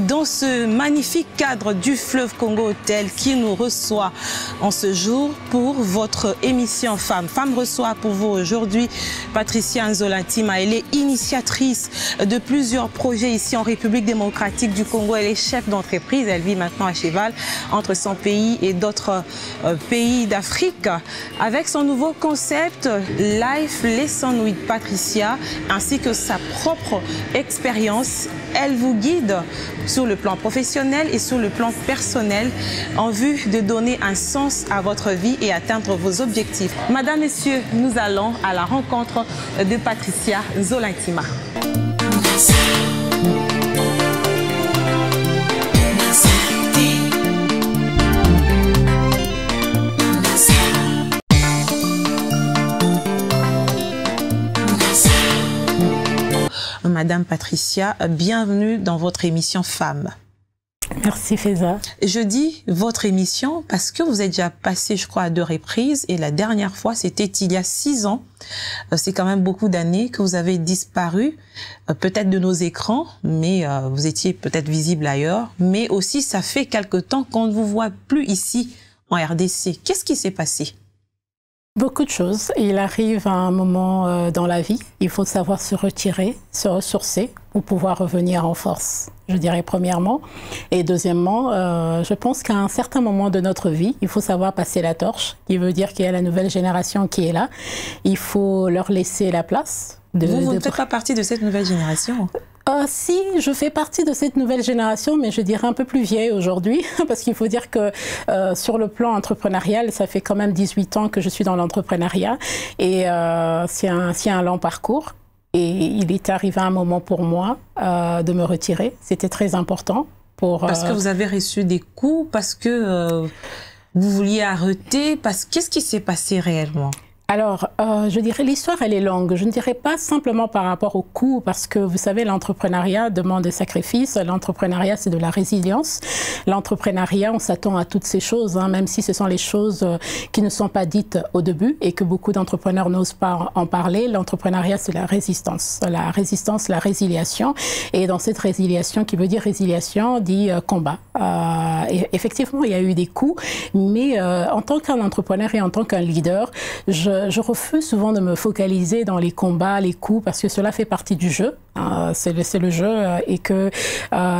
Dans ce magnifique cadre du fleuve Congo Hôtel qui nous reçoit en ce jour pour votre émission Femmes. Femmes reçoit pour vous aujourd'hui Patricia Nzolantima. Elle est initiatrice de plusieurs projets ici en République démocratique du Congo. Elle est chef d'entreprise. Elle vit maintenant à cheval entre son pays et d'autres pays d'Afrique. Avec son nouveau concept Life Lesson with Patricia ainsi que sa propre expérience, elle vous guide sur le plan professionnel et sur le plan personnel en vue de donner un sens à votre vie et atteindre vos objectifs. Madame, Messieurs, nous allons à la rencontre de Patricia Nzolantima. Madame Patricia, bienvenue dans votre émission Femmes. Merci Feza. Je dis votre émission parce que vous êtes déjà passé, je crois, à 2 reprises et la dernière fois, c'était il y a 6 ans. C'est quand même beaucoup d'années que vous avez disparu, peut-être de nos écrans, mais vous étiez peut-être visible ailleurs. Mais aussi, ça fait quelque temps qu'on ne vous voit plus ici en RDC. Qu'est-ce qui s'est passé ? Beaucoup de choses. Il arrive à un moment dans la vie, il faut savoir se retirer, se ressourcer pour pouvoir revenir en force, je dirais premièrement. Et deuxièmement, je pense qu'à un certain moment de notre vie, il faut savoir passer la torche, qui veut dire qu'il y a la nouvelle génération qui est là. Il faut leur laisser la place. Vous ne faites pas partie de cette nouvelle génération ? Si, je fais partie de cette nouvelle génération, mais je dirais un peu plus vieille aujourd'hui, parce qu'il faut dire que sur le plan entrepreneurial, ça fait quand même 18 ans que je suis dans l'entrepreneuriat, et c'est un long parcours. Et il est arrivé un moment pour moi de me retirer. C'était très important. Parce que vous avez reçu des coups, parce que vous vouliez arrêter, qu'est-ce qui s'est passé réellement ? Alors, je dirais l'histoire, elle est longue. Je ne dirais pas simplement par rapport au coût, parce que vous savez, l'entrepreneuriat demande des sacrifices. L'entrepreneuriat, c'est de la résilience. L'entrepreneuriat, on s'attend à toutes ces choses, hein, même si ce sont les choses qui ne sont pas dites au début et que beaucoup d'entrepreneurs n'osent pas en parler. L'entrepreneuriat, c'est la résistance, la résiliation. Et dans cette résiliation, qui veut dire résiliation, dit combat. Et effectivement, il y a eu des coups, mais en tant qu'un entrepreneur et en tant qu'un leader, je refuse souvent de me focaliser dans les combats, les coups, parce que cela fait partie du jeu. C'est le jeu et que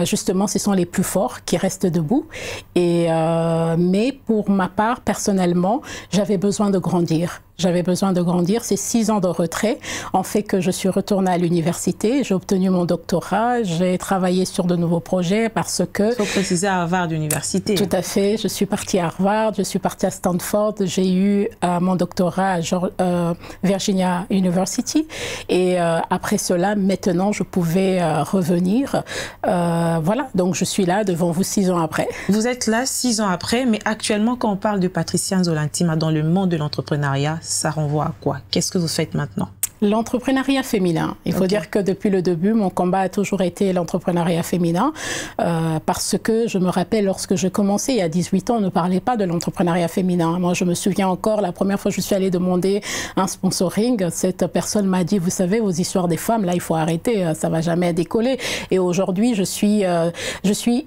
justement, ce sont les plus forts qui restent debout. Mais pour ma part, personnellement, j'avais besoin de grandir. Ces 6 ans de retrait ont fait que je suis retournée à l'université. J'ai obtenu mon doctorat. J'ai travaillé sur de nouveaux projets parce que... Il faut préciser à Harvard Université. Tout à fait. Je suis partie à Harvard, je suis partie à Stanford. J'ai eu mon doctorat à Virginia University. Et après cela, maintenant, je pouvais revenir. Voilà. Donc, je suis là devant vous 6 ans après. Vous êtes là 6 ans après, mais actuellement, quand on parle de Patricia Nzolantima dans le monde de l'entrepreneuriat, ça renvoie à quoi? Qu'est-ce que vous faites maintenant? L'entrepreneuriat féminin. Il faut dire que depuis le début, mon combat a toujours été l'entrepreneuriat féminin parce que je me rappelle lorsque je commençais il y a 18 ans, on ne parlait pas de l'entrepreneuriat féminin. Moi, je me souviens encore, la première fois que je suis allée demander un sponsoring, cette personne m'a dit, vous savez, vos histoires des femmes, là, il faut arrêter, ça va jamais décoller. Et aujourd'hui, je suis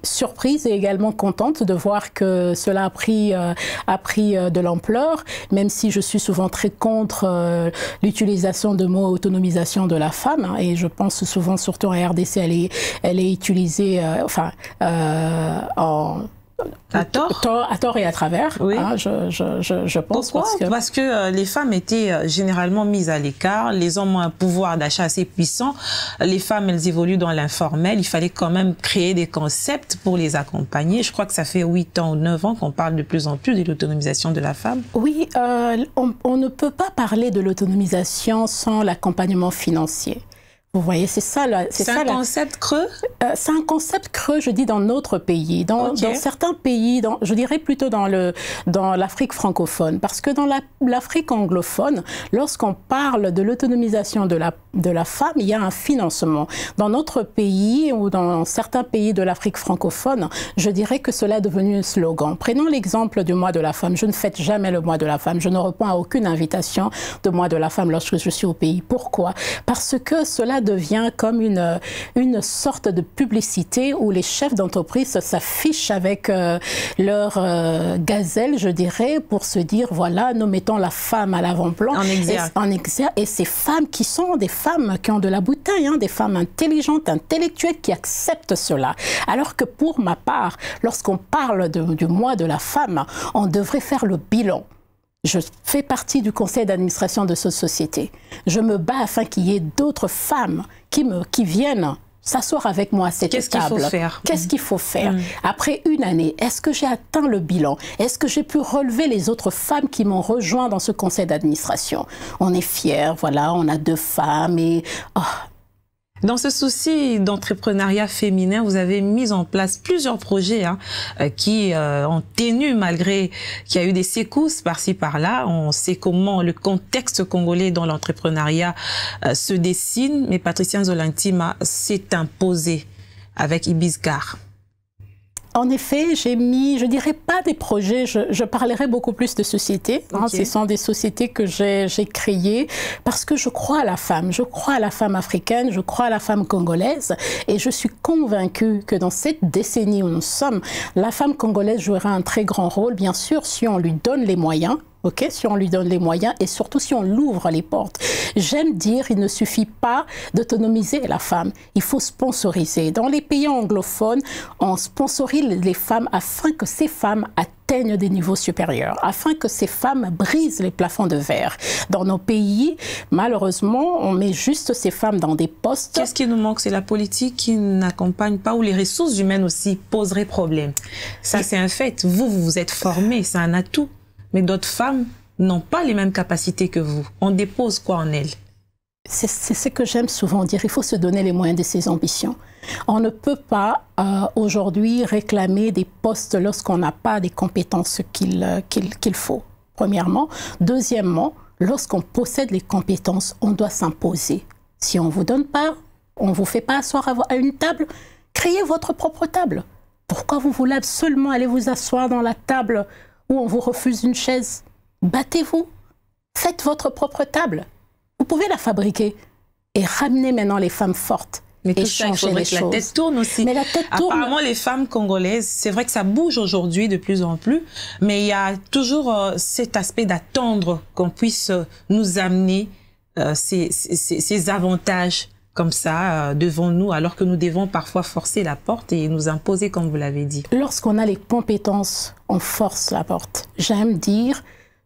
surprise et également contente de voir que cela a pris de l'ampleur, même si je suis souvent très contre l'utilisation de mots autonomisation de la femme, hein, et je pense souvent, surtout en RDC, elle est utilisée à tort et à travers. Oui. Hein, je pense. Pourquoi? Parce que les femmes étaient généralement mises à l'écart, les hommes ont un pouvoir d'achat assez puissant, les femmes elles évoluent dans l'informel, il fallait quand même créer des concepts pour les accompagner. Je crois que ça fait 8 ans ou 9 ans qu'on parle de plus en plus de l'autonomisation de la femme. Oui, on ne peut pas parler de l'autonomisation sans l'accompagnement financier. Vous voyez, c'est ça. C'est un concept creux. C'est un concept creux, je dis, dans notre pays, dans certains pays, je dirais plutôt dans l'Afrique francophone, parce que dans l'Afrique anglophone, lorsqu'on parle de l'autonomisation de la femme, il y a un financement. Dans notre pays ou dans certains pays de l'Afrique francophone, je dirais que cela est devenu un slogan. Prenons l'exemple du mois de la femme. Je ne fête jamais le mois de la femme. Je ne réponds à aucune invitation de mois de la femme lorsque je suis au pays. Pourquoi? Parce que cela devient comme une sorte de publicité où les chefs d'entreprise s'affichent avec leur gazelle, je dirais, pour se dire, voilà, nous mettons la femme à l'avant-plan. En exergue. Et ces femmes qui sont des femmes qui ont de la bouteille, hein, des femmes intelligentes, intellectuelles qui acceptent cela. Alors que pour ma part, lorsqu'on parle du mois de la femme, on devrait faire le bilan. Je fais partie du conseil d'administration de cette société. Je me bats afin qu'il y ait d'autres femmes qui viennent s'asseoir avec moi à cette table. Qu'est-ce qu'il faut faire? Qu'est-ce qu'il faut faire? Après une année, est-ce que j'ai atteint le bilan? Est-ce que j'ai pu relever les autres femmes qui m'ont rejoint dans ce conseil d'administration? On est fiers, voilà, on a 2 femmes et... Oh. Dans ce souci d'entrepreneuriat féminin, vous avez mis en place plusieurs projets qui ont tenu malgré qu'il y a eu des secousses par-ci par-là. On sait comment le contexte congolais dans l'entrepreneuriat se dessine, mais Patricia Nzola-Ntima s'est imposée avec Ibiscar. En effet, j'ai mis, je dirais pas des projets, je parlerai beaucoup plus de sociétés. Hein, ce sont des sociétés que j'ai créées parce que je crois à la femme africaine, je crois à la femme congolaise et je suis convaincue que dans cette décennie où nous sommes, la femme congolaise jouera un très grand rôle, bien sûr, si on lui donne les moyens. Okay, si on lui donne les moyens et surtout si on l'ouvre les portes. J'aime dire, il ne suffit pas d'autonomiser la femme, il faut sponsoriser. Dans les pays anglophones, on sponsorise les femmes afin que ces femmes atteignent des niveaux supérieurs, afin que ces femmes brisent les plafonds de verre. Dans nos pays, malheureusement, on met juste ces femmes dans des postes. Qu'est-ce qui nous manque? C'est la politique qui n'accompagne pas ou les ressources humaines aussi poseraient problème. Ça, c'est un fait. Vous êtes formés, c'est un atout. Mais d'autres femmes n'ont pas les mêmes capacités que vous. On dépose quoi en elles? C'est ce que j'aime souvent dire. Il faut se donner les moyens de ses ambitions. On ne peut pas aujourd'hui réclamer des postes lorsqu'on n'a pas des compétences qu'il faut, premièrement. Deuxièmement, lorsqu'on possède les compétences, on doit s'imposer. Si on ne vous donne pas, on ne vous fait pas asseoir à une table, créez votre propre table. Pourquoi vous voulez seulement aller vous asseoir dans la table où on vous refuse une chaise? Battez-vous, faites votre propre table. Vous pouvez la fabriquer et ramener maintenant les femmes fortes. Mais tout ça, il faudrait que la tête tourne aussi. Mais la tête tourne. Apparemment, les femmes congolaises, c'est vrai que ça bouge aujourd'hui de plus en plus, mais il y a toujours cet aspect d'attendre qu'on puisse nous amener ces avantages comme ça devant nous, alors que nous devons parfois forcer la porte et nous imposer, comme vous l'avez dit. Lorsqu'on a les compétences, on force la porte. J'aime dire,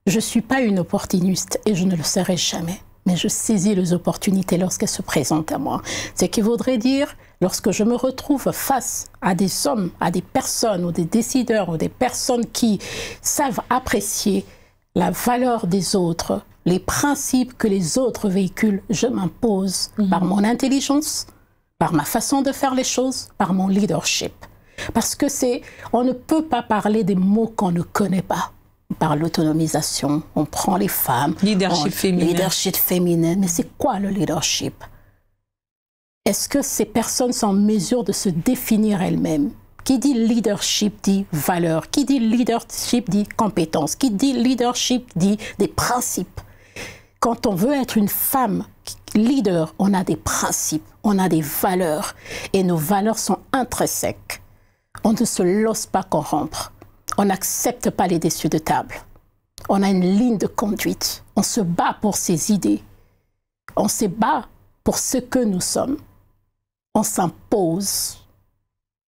je ne suis pas une opportuniste et je ne le serai jamais. Mais je saisis les opportunités lorsqu'elles se présentent à moi. Ce qui voudrait dire, lorsque je me retrouve face à des hommes, à des personnes ou des décideurs ou des personnes qui savent apprécier la valeur des autres, les principes que les autres véhiculent, je m'impose par mon intelligence, par ma façon de faire les choses, par mon leadership. Parce que on ne peut pas parler des mots qu'on ne connaît pas. On parle l'autonomisation, on prend les femmes. Leadership féminin. Leadership féminin. Mais c'est quoi le leadership? Est-ce que ces personnes sont en mesure de se définir elles-mêmes? Qui dit leadership dit valeur. Qui dit leadership dit compétence. Qui dit leadership dit des principes. Quand on veut être une femme leader, on a des principes, on a des valeurs. Et nos valeurs sont intrinsèques. On ne se laisse pas corrompre. On n'accepte pas les dessus de table. On a une ligne de conduite. On se bat pour ses idées. On se bat pour ce que nous sommes. On s'impose.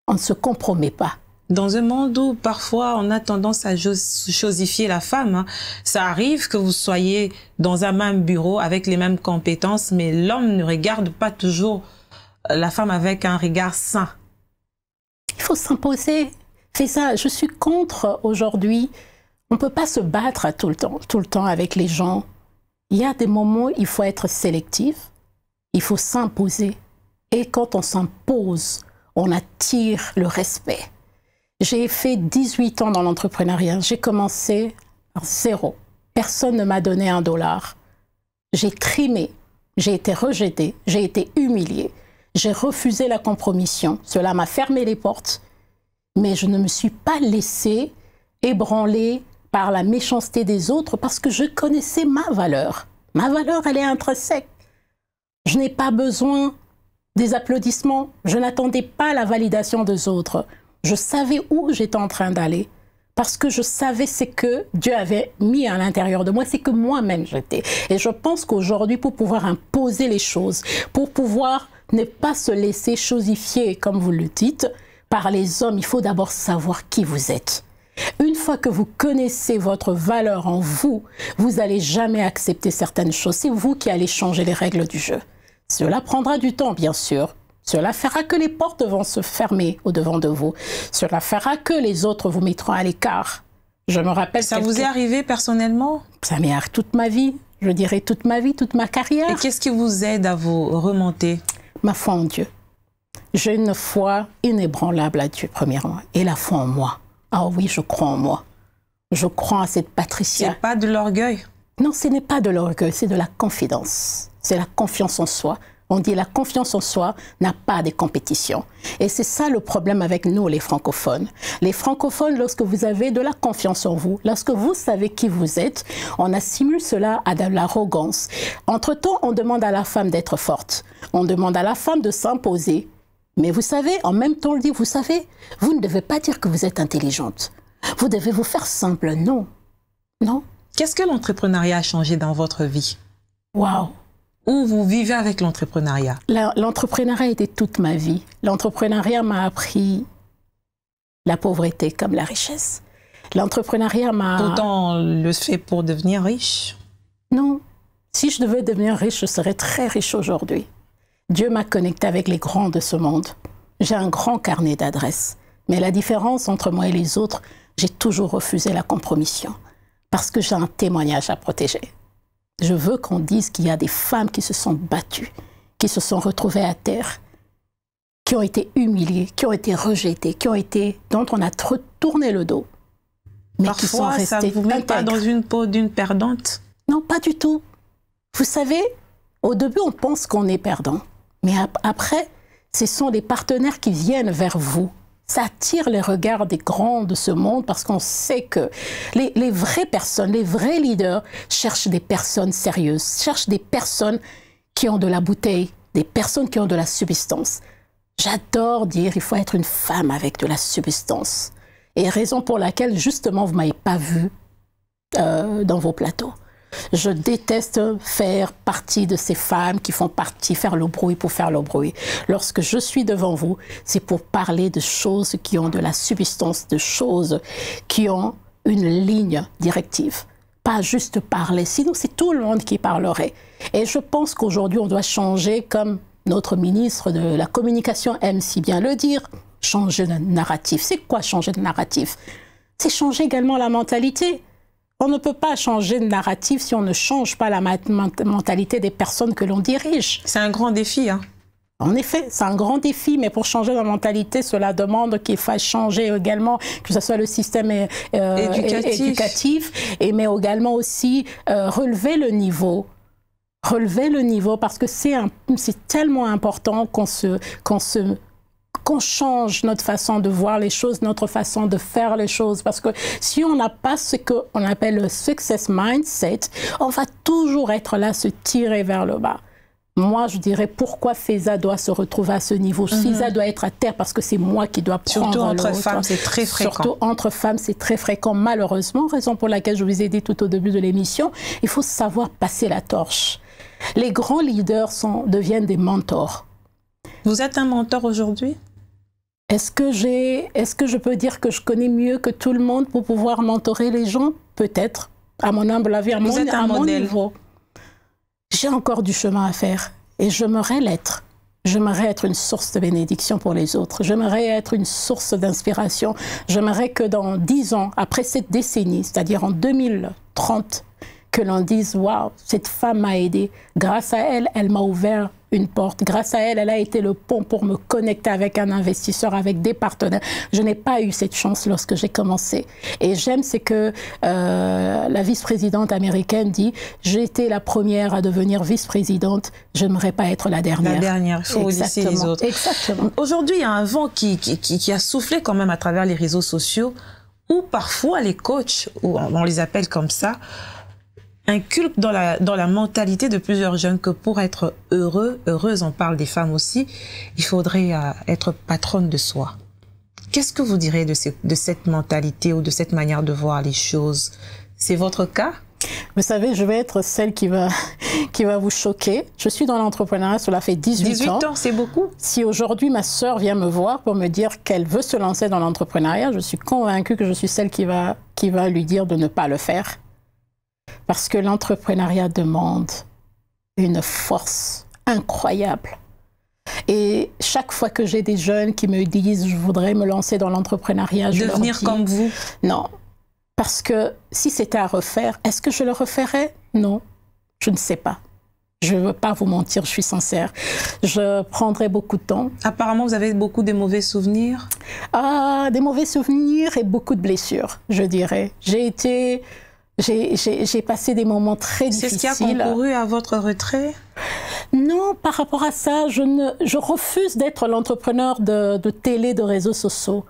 On ne se compromet pas. Dans un monde où parfois on a tendance à chosifier la femme, ça arrive que vous soyez dans un même bureau avec les mêmes compétences, mais l'homme ne regarde pas toujours la femme avec un regard sain. Il faut s'imposer. C'est ça, je suis contre aujourd'hui. On ne peut pas se battre tout le temps avec les gens. Il y a des moments où il faut être sélectif. il faut s'imposer. Et quand on s'impose, on attire le respect. J'ai fait 18 ans dans l'entrepreneuriat. J'ai commencé par 0. Personne ne m'a donné $1. J'ai trimé, j'ai été rejetée, j'ai été humiliée. J'ai refusé la compromission. Cela m'a fermé les portes. Mais je ne me suis pas laissée ébranler par la méchanceté des autres parce que je connaissais ma valeur. Ma valeur, elle est intrinsèque. Je n'ai pas besoin des applaudissements. Je n'attendais pas la validation des autres. Je savais où j'étais en train d'aller parce que je savais ce que Dieu avait mis à l'intérieur de moi, c'est que moi-même j'étais. Et je pense qu'aujourd'hui, pour pouvoir imposer les choses, pour pouvoir ne pas se laisser chosifier, comme vous le dites, par les hommes, il faut d'abord savoir qui vous êtes. Une fois que vous connaissez votre valeur en vous, vous n'allez jamais accepter certaines choses. C'est vous qui allez changer les règles du jeu. Cela prendra du temps, bien sûr. Cela fera que les portes vont se fermer au-devant de vous. Cela fera que les autres vous mettront à l'écart. Je me rappelle... Ça vous est arrivé personnellement? Ça m'est arrivé toute ma vie. Je dirais toute ma vie, toute ma carrière. Et qu'est-ce qui vous aide à vous remonter? Ma foi en Dieu. J'ai une foi inébranlable à Dieu, premièrement. Et la foi en moi. Ah oui, je crois en moi. Je crois à cette Patricia. C'est pas de l'orgueil? Non, ce n'est pas de l'orgueil, c'est de la confidence. C'est la confiance en soi. On dit la confiance en soi n'a pas de compétition. Et c'est ça le problème avec nous, les francophones. Les francophones, lorsque vous avez de la confiance en vous, lorsque vous savez qui vous êtes, on assimile cela à de l'arrogance. Entre-temps, on demande à la femme d'être forte. On demande à la femme de s'imposer. Mais vous savez, en même temps, on le dit, vous savez, vous ne devez pas dire que vous êtes intelligente. Vous devez vous faire simple. Non. Non. Qu'est-ce que l'entrepreneuriat a changé dans votre vie? Waouh! Où vous vivez avec l'entrepreneuriat? L'entrepreneuriat était toute ma vie. L'entrepreneuriat m'a appris la pauvreté comme la richesse. L'entrepreneuriat m'a... Autant le fait pour devenir riche? Non. Si je devais devenir riche, je serais très riche aujourd'hui. Dieu m'a connecté avec les grands de ce monde. J'ai un grand carnet d'adresses. Mais la différence entre moi et les autres, j'ai toujours refusé la compromission. Parce que j'ai un témoignage à protéger. Je veux qu'on dise qu'il y a des femmes qui se sont battues, qui se sont retrouvées à terre, qui ont été humiliées, qui ont été rejetées, dont on a tourné le dos. Mais parfois, qui sont restées ça ne vous met pas dans une peau d'une perdante? Non, pas du tout. Vous savez, au début, on pense qu'on est perdant. Mais après, ce sont les partenaires qui viennent vers vous. Ça attire les regards des grands de ce monde parce qu'on sait que les vraies personnes, les vrais leaders cherchent des personnes sérieuses, cherchent des personnes qui ont de la bouteille, des personnes qui ont de la substance. J'adore dire qu'il faut être une femme avec de la substance. Et raison pour laquelle, justement, vous ne m'avez pas vue dans vos plateaux. Je déteste faire partie de ces femmes qui font partie, faire le bruit pour faire le bruit. Lorsque je suis devant vous, c'est pour parler de choses qui ont de la substance, de choses qui ont une ligne directive. Pas juste parler, sinon c'est tout le monde qui parlerait. Et je pense qu'aujourd'hui, on doit changer, comme notre ministre de la Communication aime si bien le dire, changer de narratif. C'est quoi changer de narratif? C'est changer également la mentalité. On ne peut pas changer de narratif si on ne change pas la mentalité des personnes que l'on dirige. C'est un grand défi, hein? En effet, c'est un grand défi, mais pour changer la mentalité, cela demande qu'il faille changer également, que ce soit le système éducatif, mais également aussi relever le niveau. Relever le niveau parce que c'est tellement important qu'on change notre façon de voir les choses, notre façon de faire les choses. Parce que si on n'a pas ce qu'on appelle le success mindset, on va toujours être là, se tirer vers le bas. Moi, je dirais pourquoi FESA doit se retrouver à ce niveau. FESA doit être à terre parce que c'est moi qui dois prendre Surtout entre femmes, c'est très fréquent. Surtout entre femmes, c'est très fréquent, malheureusement. Raison pour laquelle je vous ai dit tout au début de l'émission, il faut savoir passer la torche. Les grands leaders deviennent des mentors. Vous êtes un mentor aujourd'hui? Est-ce que je peux dire que je connais mieux que tout le monde pour pouvoir mentorer les gens? Peut-être, à mon humble avis, à mon niveau. J'ai encore du chemin à faire et j'aimerais l'être. J'aimerais être une source de bénédiction pour les autres. J'aimerais être une source d'inspiration. J'aimerais que dans 10 ans, après cette décennie, c'est-à-dire en 2030, que l'on dise « Waouh, cette femme m'a aidé. Grâce à elle, elle m'a ouvert une porte. Grâce à elle, elle a été le pont pour me connecter avec un investisseur, avec des partenaires. » Je n'ai pas eu cette chance lorsque j'ai commencé. Et j'aime, c'est que la vice-présidente américaine dit « J'ai été la première à devenir vice-présidente. Je n'aimerais pas être la dernière. » La dernière, il faut laisser les autres. Exactement. Aujourd'hui, il y a un vent qui a soufflé quand même à travers les réseaux sociaux, où parfois les coachs, ou on les appelle comme ça, inculquent dans la mentalité de plusieurs jeunes que pour être heureuse, on parle des femmes aussi, il faudrait être patronne de soi. Qu'est-ce que vous direz de cette mentalité ou de cette manière de voir les choses? C'est votre cas? Vous savez, je vais être celle qui va vous choquer. Je suis dans l'entrepreneuriat, cela fait 18 ans. 18 ans, c'est beaucoup. Si aujourd'hui ma sœur vient me voir pour me dire qu'elle veut se lancer dans l'entrepreneuriat, je suis convaincue que je suis celle qui va lui dire de ne pas le faire. Parce que l'entrepreneuriat demande une force incroyable. Et chaque fois que j'ai des jeunes qui me disent « je voudrais me lancer dans l'entrepreneuriat », je leur dis devenir comme vous? Non. Parce que si c'était à refaire, est-ce que je le referais? Non, je ne sais pas. Je ne veux pas vous mentir, je suis sincère. Je prendrais beaucoup de temps. Apparemment, vous avez beaucoup de mauvais souvenirs? Des mauvais souvenirs et beaucoup de blessures, je dirais. J'ai passé des moments très difficiles. C'est ce qui a concouru à votre retrait? Non, par rapport à ça, je refuse d'être l'entrepreneur de télé, de réseaux sociaux.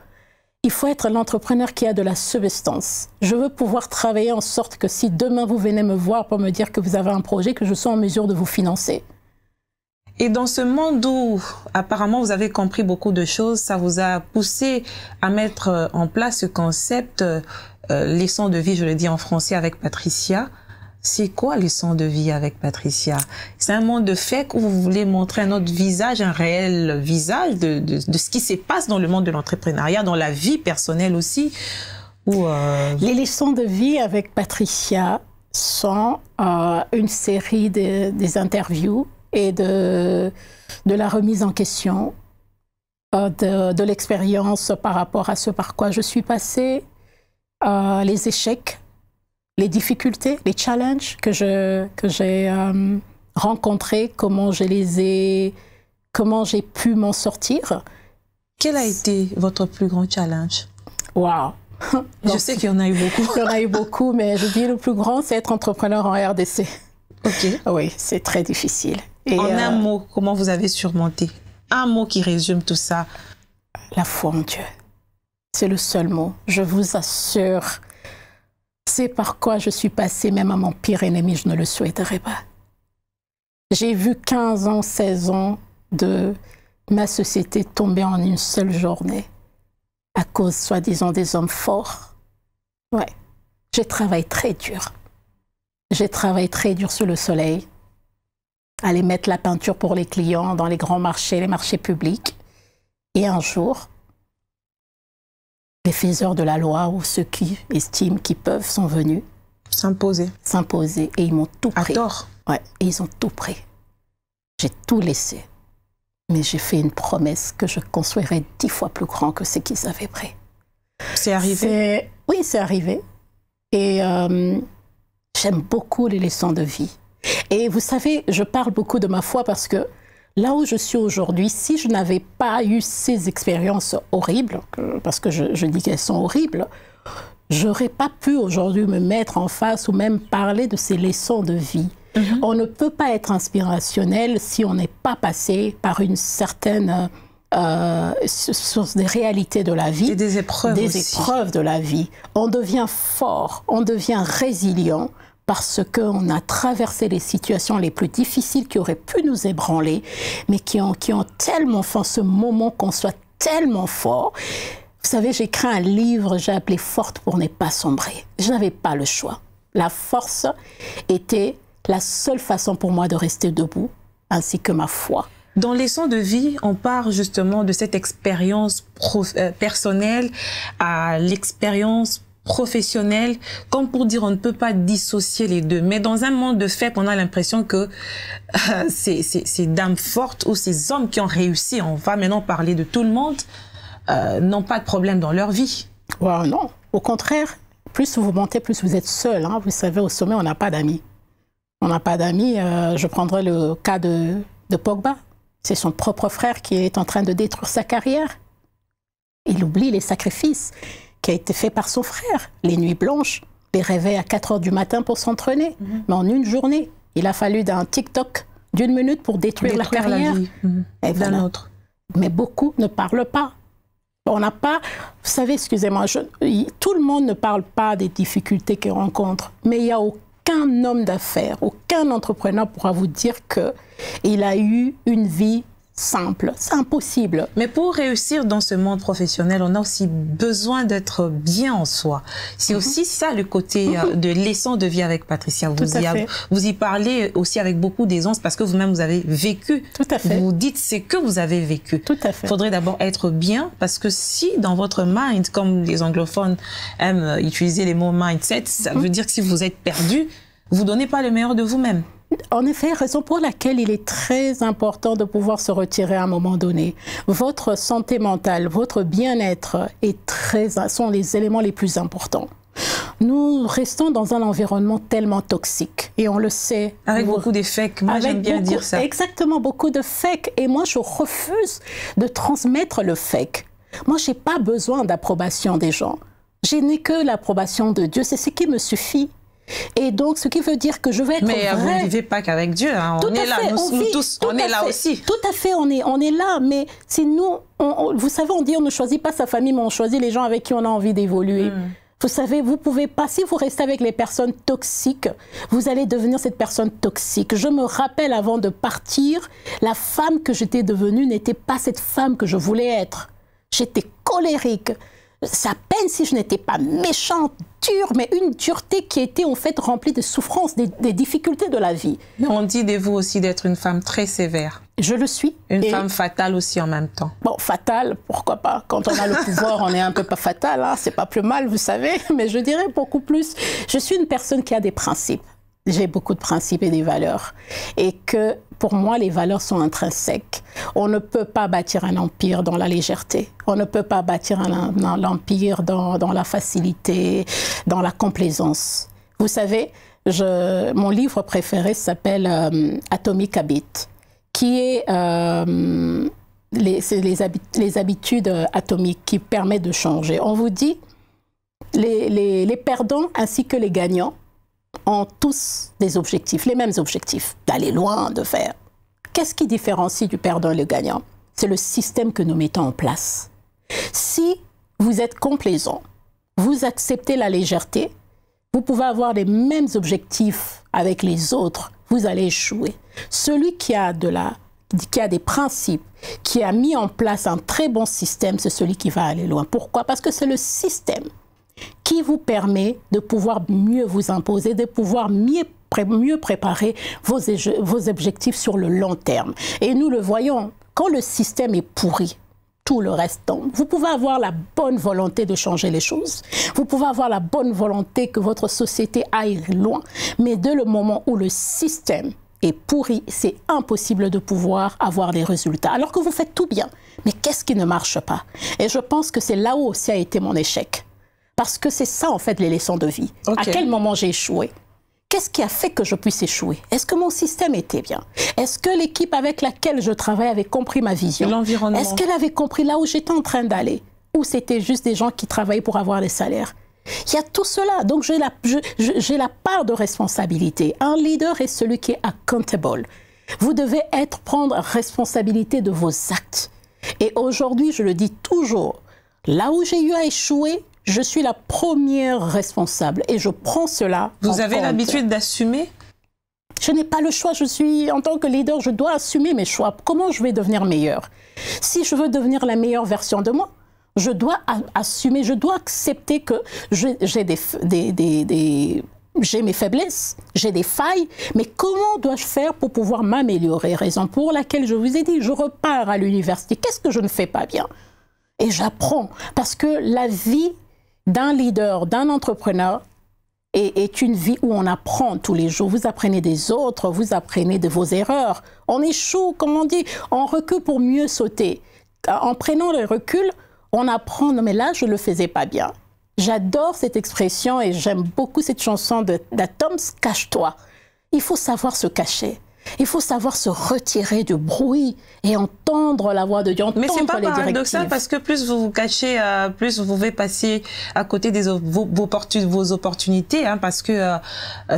Il faut être l'entrepreneur qui a de la substance. Je veux pouvoir travailler en sorte que si demain vous venez me voir pour me dire que vous avez un projet, que je sois en mesure de vous financer. Et dans ce monde où apparemment vous avez compris beaucoup de choses, ça vous a poussé à mettre en place ce concept leçon de vie, je le dis en français, avec Patricia. C'est quoi leçon de vie avec Patricia? C'est un monde de fake où vous voulez montrer un autre visage, un réel visage de ce qui se passe dans le monde de l'entrepreneuriat, dans la vie personnelle aussi? Les leçons de vie avec Patricia sont une série des interviews et de la remise en question de l'expérience par rapport à ce par quoi je suis passée, les échecs, les difficultés, les challenges que j'ai rencontrés, comment j'ai pu m'en sortir. Quel a été votre plus grand challenge? Waouh! Je sais qu'il y en a eu beaucoup. Il y en a eu beaucoup, mais je dis le plus grand, c'est être entrepreneur en RDC. Ok. Oui, c'est très difficile. Et en un mot, comment vous avez surmonté? Un mot qui résume tout ça. La foi en Dieu. C'est le seul mot. Je vous assure, c'est par quoi je suis passée, même à mon pire ennemi, je ne le souhaiterais pas. J'ai vu 15 ans, 16 ans de ma société tomber en une seule journée à cause, soi-disant, des hommes forts. Ouais, j'ai travaillé très dur. J'ai travaillé très dur sous le soleil, aller mettre la peinture pour les clients dans les grands marchés, les marchés publics. Et un jour, les faiseurs de la loi ou ceux qui estiment qu'ils peuvent sont venus s'imposer. Et ils m'ont tout pris. À tort. Ouais, et ils ont tout pris. J'ai tout laissé. Mais j'ai fait une promesse que je construirais 10 fois plus grand que ce qu'ils avaient pris. C'est arrivé? Oui, c'est arrivé. Et j'aime beaucoup les leçons de vie. Et vous savez, je parle beaucoup de ma foi parce que là où je suis aujourd'hui, si je n'avais pas eu ces expériences horribles, parce que je dis qu'elles sont horribles, j'aurais pas pu aujourd'hui me mettre en face ou même parler de ces leçons de vie. On ne peut pas être inspirationnel si on n'est pas passé par une certaine source des réalités de la vie. Et des épreuves aussi. Des épreuves de la vie. On devient fort, on devient résilient parce qu'on a traversé les situations les plus difficiles qui auraient pu nous ébranler, mais qui ont tellement fait ce moment qu'on soit tellement fort. Vous savez, j'ai écrit un livre, j'ai appelé « Forte pour ne pas sombrer ». Je n'avais pas le choix. La force était la seule façon pour moi de rester debout, ainsi que ma foi. Dans les leçons de vie, on part justement de cette expérience personnelle à l'expérience professionnelle, comme pour dire on ne peut pas dissocier les deux. Mais dans un monde de fait, on a l'impression que ces dames fortes ou ces hommes qui ont réussi, on va maintenant parler de tout le monde, n'ont pas de problème dans leur vie. Wow, non, au contraire. plus vous montez, plus vous êtes seul. Hein. Vous savez, au sommet, on n'a pas d'amis. On n'a pas d'amis. Je prendrai le cas de Pogba. C'est son propre frère qui est en train de détruire sa carrière. Il oublie les sacrifices qui ont été faits par son frère. Les nuits blanches, les réveils à 4 heures du matin pour s'entraîner. Mais en une journée, il a fallu d'un TikTok d'1 minute pour détruire la carrière. La vie d'un autre. Mais beaucoup ne parlent pas. On n'a pas, vous savez, excusez-moi, tout le monde ne parle pas des difficultés qu'il rencontre, mais il n'y a aucun homme d'affaires, aucun entrepreneur pourra vous dire qu'il a eu une vie simple. C'est impossible. Mais pour réussir dans ce monde professionnel, on a aussi besoin d'être bien en soi. C'est aussi ça le côté de l'essence de vie avec Patricia. Vous y parlez aussi avec beaucoup d'aisance parce que vous-même vous avez vécu. Tout à fait. Vous dites ce que vous avez vécu. Tout à fait. Il faudrait d'abord être bien parce que si dans votre mind, comme les anglophones aiment utiliser les mots mindset, ça veut dire que si vous êtes perdu, vous ne donnez pas le meilleur de vous-même. En effet, raison pour laquelle il est très important de pouvoir se retirer à un moment donné. Votre santé mentale, votre bien-être sont les éléments les plus importants. Nous restons dans un environnement tellement toxique et on le sait. Avec beaucoup de fake, moi j'aime bien dire ça. Exactement, beaucoup de fake. Et moi je refuse de transmettre le fake. Moi je n'ai pas besoin d'approbation des gens. Je n'ai que l'approbation de Dieu, c'est ce qui me suffit. Et donc, ce qui veut dire que je vais être vrai. Mais vous ne vivez pas qu'avec Dieu, hein. On est là, nous tous, on est là aussi. Tout à fait, on est là, mais si nous, vous savez, on dit on ne choisit pas sa famille, mais on choisit les gens avec qui on a envie d'évoluer. Vous savez, vous pouvez pas, si vous restez avec les personnes toxiques, vous allez devenir cette personne toxique. Je me rappelle avant de partir, la femme que j'étais devenue n'était pas cette femme que je voulais être. J'étais colérique. C'est à peine si je n'étais pas méchante, dure, mais une dureté qui était en fait remplie de souffrances, des difficultés de la vie. Mais on dit de vous aussi d'être une femme très sévère. Je le suis. Une femme fatale aussi en même temps. Bon, fatale, pourquoi pas. Quand on a le pouvoir, on est un peu pas fatal, hein. C'est pas plus mal, vous savez. Mais je dirais beaucoup plus, je suis une personne qui a des principes. J'ai beaucoup de principes et des valeurs. Et que pour moi, les valeurs sont intrinsèques. On ne peut pas bâtir un empire dans la légèreté. On ne peut pas bâtir un empire dans la facilité, dans la complaisance. Vous savez, mon livre préféré s'appelle Atomic Habits, qui est les habitudes atomiques qui permettent de changer. On vous dit, les perdants ainsi que les gagnants ont tous des objectifs, les mêmes objectifs, d'aller loin, de faire. Qu'est-ce qui différencie du perdant et le gagnant? C'est le système que nous mettons en place. Si vous êtes complaisant, vous acceptez la légèreté, vous pouvez avoir les mêmes objectifs avec les autres, vous allez échouer. Celui qui a des principes, qui a mis en place un très bon système, c'est celui qui va aller loin. Pourquoi? Parce que c'est le système qui vous permet de pouvoir mieux vous imposer, de pouvoir mieux préparer vos objectifs sur le long terme. Et nous le voyons, quand le système est pourri, tout le reste tombe. Vous pouvez avoir la bonne volonté de changer les choses. Vous pouvez avoir la bonne volonté que votre société aille loin. Mais dès le moment où le système est pourri, c'est impossible de pouvoir avoir des résultats. Alors que vous faites tout bien. Mais qu'est-ce qui ne marche pas? Et je pense que c'est là où aussi a été mon échec. Parce que c'est ça, en fait, les leçons de vie. Okay. À quel moment j'ai échoué? Qu'est-ce qui a fait que je puisse échouer? Est-ce que mon système était bien? Est-ce que l'équipe avec laquelle je travaille avait compris ma vision? L'environnement. Est-ce qu'elle avait compris là où j'étais en train d'aller? Ou c'était juste des gens qui travaillaient pour avoir des salaires? Il y a tout cela. Donc, j'ai la part de responsabilité. Un leader est celui qui est accountable. Vous devez prendre responsabilité de vos actes. Et aujourd'hui, je le dis toujours, là où j'ai eu à échouer, je suis la première responsable et je prends cela. Vous avez l'habitude d'assumer? Je n'ai pas le choix. En tant que leader, je dois assumer mes choix. Comment je vais devenir meilleure? Si je veux devenir la meilleure version de moi, je dois assumer, je dois accepter que j'ai mes faiblesses, j'ai des failles, mais comment dois-je faire pour pouvoir m'améliorer? Raison pour laquelle je vous ai dit, je repars à l'université. Qu'est-ce que je ne fais pas bien? Et j'apprends, parce que la vie d'un leader, d'un entrepreneur, est une vie où on apprend tous les jours. Vous apprenez des autres, vous apprenez de vos erreurs. On échoue, comme on dit, on recule pour mieux sauter. En prenant le recul, on apprend, non mais là, je ne le faisais pas bien. J'adore cette expression et j'aime beaucoup cette chanson d'Atoms, cache-toi. Il faut savoir se cacher. Il faut savoir se retirer du bruit et entendre la voix de Dieu, entendre les directives. Mais c'est pas paradoxal parce que plus vous vous cachez, plus vous pouvez passer à côté de vos opportunités, hein, parce que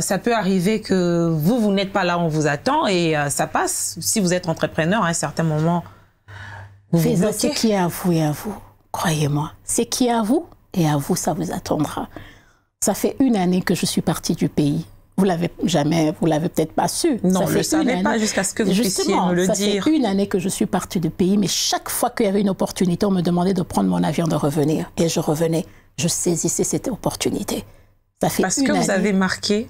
ça peut arriver que vous n'êtes pas là où on vous attend et ça passe. Si vous êtes entrepreneur, à un certain moment, vous vous bloquez. C'est qui est à vous et à vous, croyez-moi. C'est qui est à vous et à vous, ça vous attendra. Ça fait 1 année que je suis partie du pays. Vous l'avez peut-être pas su. Non, je ne le savais pas jusqu'à ce que vous puissiez me le dire. Ça fait 1 année que je suis partie du pays, mais chaque fois qu'il y avait une opportunité, on me demandait de prendre mon avion, de revenir. Et je revenais, je saisissais cette opportunité. Ça fait Parce que vous avez marqué,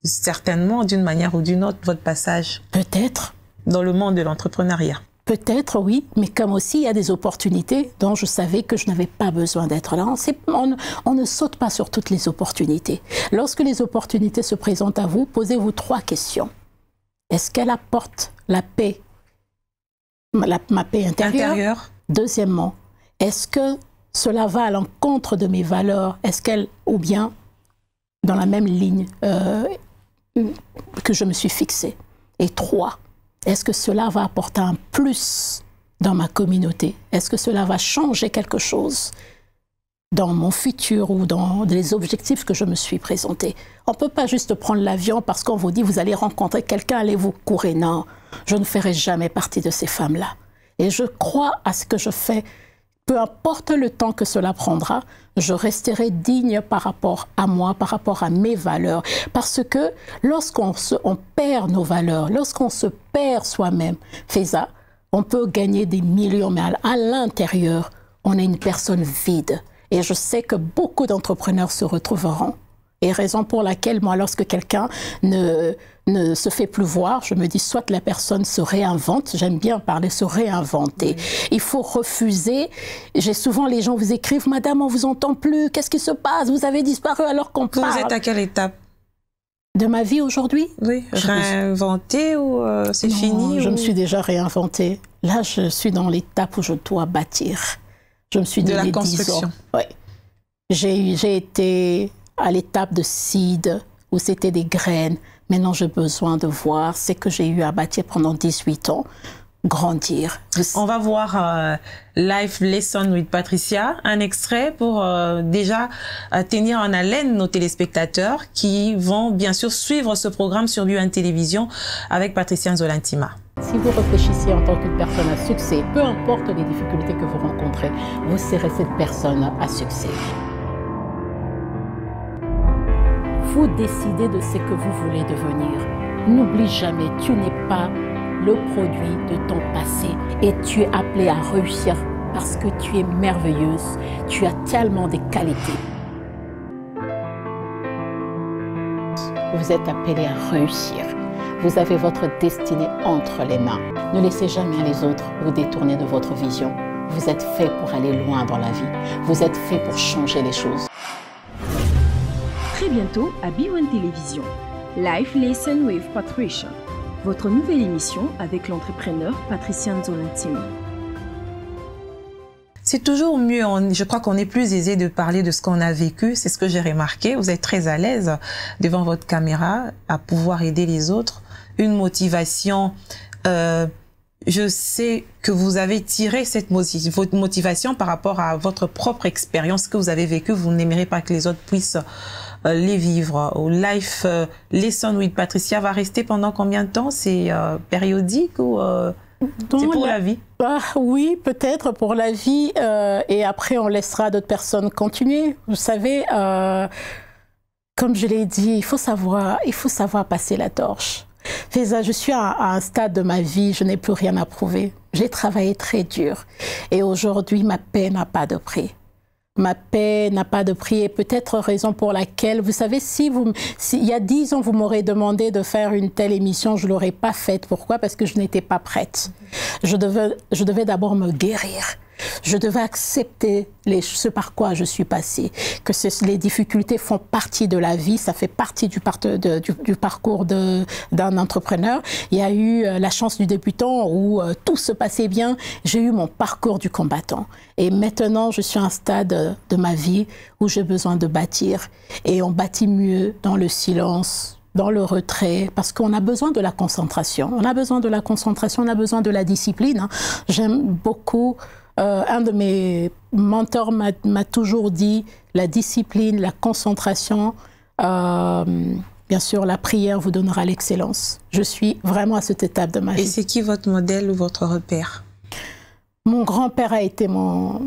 certainement, d'une manière ou d'une autre, votre passage. Peut-être. Dans le monde de l'entrepreneuriat. Peut-être, oui, mais comme aussi, il y a des opportunités dont je savais que je n'avais pas besoin d'être là. On ne saute pas sur toutes les opportunités. Lorsque les opportunités se présentent à vous, posez-vous 3 questions. Est-ce qu'elle apporte la paix, ma paix intérieure? Deuxièmement, est-ce que cela va à l'encontre de mes valeurs? Est-ce qu'elle, ou bien dans la même ligne que je me suis fixée? Et 3, est-ce que cela va apporter un plus dans ma communauté? Est-ce que cela va changer quelque chose dans mon futur ou dans les objectifs que je me suis présentés? On ne peut pas juste prendre l'avion parce qu'on vous dit vous allez rencontrer quelqu'un, allez-vous courir. Non, je ne ferai jamais partie de ces femmes-là. Et je crois à ce que je fais. Peu importe le temps que cela prendra, je resterai digne par rapport à moi, par rapport à mes valeurs. Parce que lorsqu'on perd nos valeurs, lorsqu'on se perd soi-même, Faiza, on peut gagner des millions, mais à l'intérieur, on est une personne vide. Et je sais que beaucoup d'entrepreneurs se retrouveront. Et raison pour laquelle, moi, lorsque quelqu'un ne se fait plus voir, je me dis soit la personne se réinvente, j'aime bien parler, se réinventer. Oui. Il faut refuser. J'ai souvent, les gens vous écrivent, madame, on vous entend plus, qu'est-ce qui se passe? Vous avez disparu alors qu'on parle. Vous êtes à quelle étape? De ma vie aujourd'hui? Oui, réinventer ou c'est fini? Je me suis déjà réinventée. Là, je suis dans l'étape où je dois bâtir. Je me suis donné 10 ans. De la construction. Oui. J'ai été à l'étape de seed, où c'était des graines. Maintenant, j'ai besoin de voir ce que j'ai eu à bâtir pendant 18 ans, grandir. On va voir Life Lesson with Patricia, un extrait pour déjà tenir en haleine nos téléspectateurs qui vont bien sûr suivre ce programme sur BioOne Télévision avec Patricia Nzolantima. Si vous réfléchissez en tant qu'une personne à succès, peu importe les difficultés que vous rencontrez, vous serez cette personne à succès. Vous décidez de ce que vous voulez devenir. N'oublie jamais, tu n'es pas le produit de ton passé et tu es appelé à réussir parce que tu es merveilleuse. Tu as tellement de qualités. Vous êtes appelé à réussir. Vous avez votre destinée entre les mains. Ne laissez jamais les autres vous détourner de votre vision. Vous êtes fait pour aller loin dans la vie. Vous êtes fait pour changer les choses. Très bientôt à BioOne Télévision, Life Lesson with Patricia, votre nouvelle émission avec l'entrepreneur Patricia Nzolantima. C'est toujours mieux, je crois qu'on est plus aisé de parler de ce qu'on a vécu, c'est ce que j'ai remarqué. Vous êtes très à l'aise devant votre caméra à pouvoir aider les autres. Une motivation, je sais que vous avez tiré votre motivation par rapport à votre propre expérience que vous avez vécue. Vous n'aimerez pas que les autres puissent les vivre. Au Life Lesson with Patricia va rester pendant combien de temps? C'est périodique ou c'est pour la vie? Oui, peut-être pour la vie. Et après, on laissera d'autres personnes continuer. Vous savez, comme je l'ai dit, il faut savoir passer la torche. Faiza, je suis à un stade de ma vie, je n'ai plus rien à prouver. J'ai travaillé très dur. Et aujourd'hui, ma paix n'a pas de prix. Ma paix n'a pas de prix et peut-être raison pour laquelle, vous savez, il y a 10 ans, vous m'aurez demandé de faire une telle émission, je ne l'aurais pas faite. Pourquoi? Parce que je n'étais pas prête. Je devais d'abord me guérir. Je devais accepter ce par quoi je suis passée, que les difficultés font partie de la vie, ça fait partie du parcours d'un entrepreneur. Il y a eu la chance du débutant où tout se passait bien. J'ai eu mon parcours du combattant. Et maintenant, je suis à un stade de ma vie où j'ai besoin de bâtir. Et on bâtit mieux dans le silence, dans le retrait, parce qu'on a besoin de la concentration. On a besoin de la concentration, on a besoin de la discipline. Hein. J'aime beaucoup, un de mes mentors m'a toujours dit, la discipline, la concentration, bien sûr, la prière vous donnera l'excellence. Je suis vraiment à cette étape de ma vie. Et c'est qui votre modèle ou votre repère? Mon grand-père a été mon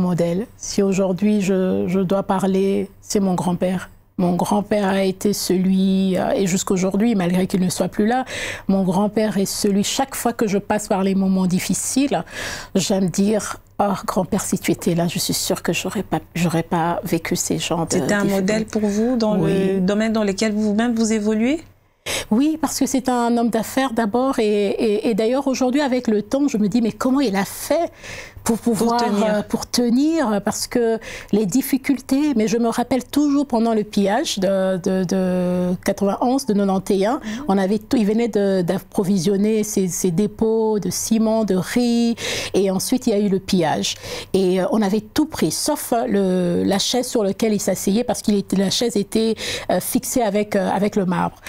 modèle. Si aujourd'hui je dois parler, c'est mon grand-père. Mon grand-père a été celui, et jusqu'aujourd'hui, malgré qu'il ne soit plus là, mon grand-père est celui, chaque fois que je passe par les moments difficiles, j'aime dire, oh grand-père, si tu étais là, je suis sûre que j'aurais pas vécu ces genres de C'était un modèle pour vous dans le domaine dans lequel vous-même vous évoluez? Oui, parce que c'est un homme d'affaires d'abord, et d'ailleurs aujourd'hui avec le temps, je me dis mais comment il a fait pour pouvoir pour tenir, parce que les difficultés, mais je me rappelle toujours pendant le pillage de 91, de 91, il venait d'approvisionner ses dépôts de ciment, de riz, et ensuite il y a eu le pillage. Et on avait tout pris, sauf la chaise sur laquelle il s'asseyait, parce que la chaise était fixée avec le marbre.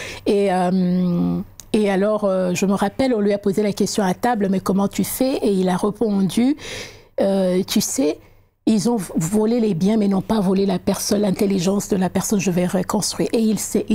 Et alors, je me rappelle, on lui a posé la question à table, mais comment tu fais? Et il a répondu, tu sais, ils ont volé les biens, mais n'ont pas volé l'intelligence de la personne, je vais reconstruire. Et il s'est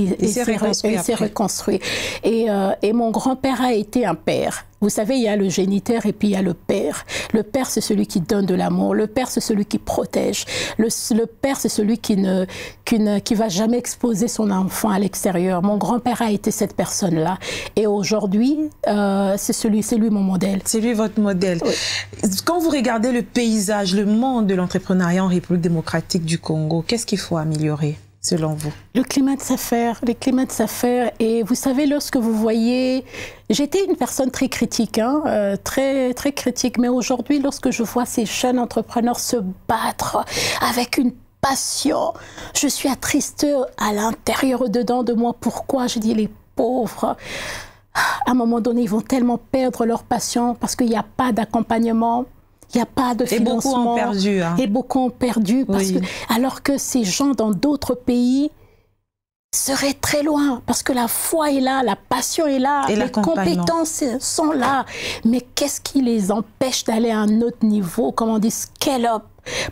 reconstruit. Et mon grand-père a été un père. Vous savez, il y a le géniteur et puis il y a le père. Le père, c'est celui qui donne de l'amour. Le père, c'est celui qui protège. Le père, c'est celui qui va jamais exposer son enfant à l'extérieur. Mon grand-père a été cette personne-là. Et aujourd'hui, c'est lui mon modèle. C'est lui votre modèle. Oui. Quand vous regardez le paysage, le monde de l'entrepreneuriat en République démocratique du Congo, qu'est-ce qu'il faut améliorer selon vous? Le climat de s'affaires. Et vous savez, lorsque vous voyez... J'étais une personne très critique, hein, très critique. Mais aujourd'hui, lorsque je vois ces jeunes entrepreneurs se battre avec une passion, je suis attristée à l'intérieur, au-dedans de moi. Pourquoi? Je dis les pauvres. À un moment donné, ils vont tellement perdre leur passion parce qu'il n'y a pas d'accompagnement. Il n'y a pas de financement. Et beaucoup ont perdu. Hein. Et beaucoup ont perdu. Parce que, alors que ces gens dans d'autres pays seraient très loin. Parce que la foi est là, la passion est là, et les compétences sont là. Mais qu'est-ce qui les empêche d'aller à un autre niveau, comme on dit, scale up?